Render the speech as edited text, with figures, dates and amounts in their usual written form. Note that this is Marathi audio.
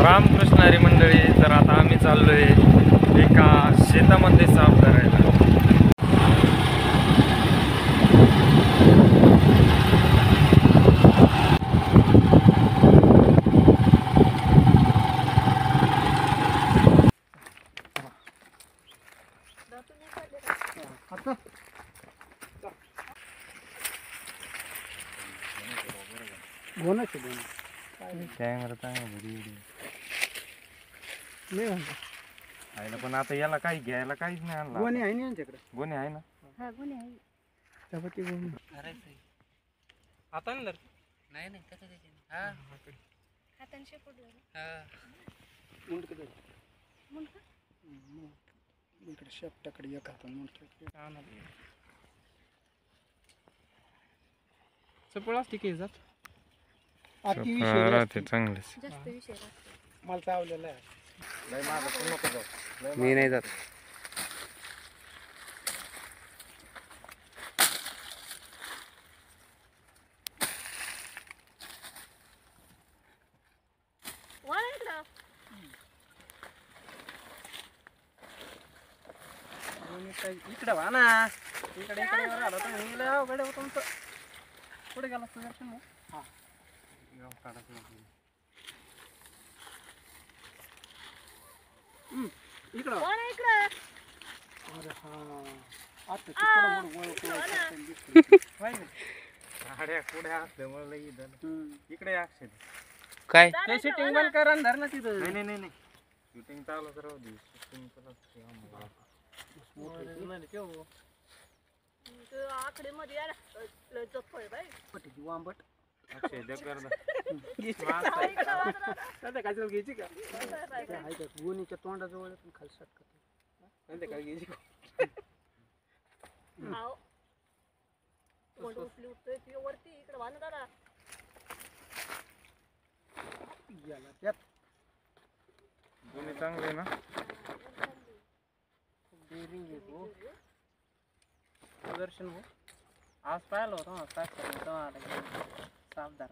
रामकृष्ण हरी मंडळी, तर आता आम्ही चाललोय एका शेतामध्ये साफ करायला. कॅमेरा पण आता याला काही घ्यायला काहीच नाही आणला. गोणी आहे ना यांच्याकडे? गोणी आहे ना. हा गोणी आहे. त्यापती गोणी आता नाही नाही कसं त्याचे हा हाताने शेपटलं हा मुंड किती मुंड इकडे शेपटाकडे एक हात मुंड प्लास्टिक आहे जात राहते चांगलेच. जास्त विषय राहतो. मला चावलेलं आहे. मी नाही जात. इकडे वा ना. इकडे इकडे आला तर मी अवघड आहे तुमचं. पुढे गेला दर्शन. हा इकडं अरे हा आता पुढे असल्यामुळे इकडे अक्षर काय ते शूटिंग बंद करा धर ना तिथं. नाही नाही नाही शूटिंग चालू राहू दे. शूटिंग आकडे मध्ये वांबट अक्षय काय घ्यायची का गोणीच्या तोंडाजवळ पण खाली शटकत काय घ्यायची वरती इकडे वाहन दादा त्यात गोणी चांगले ना. डेअरिंग घेतो दर्शन हो. आज पाहिलं होतं साफदार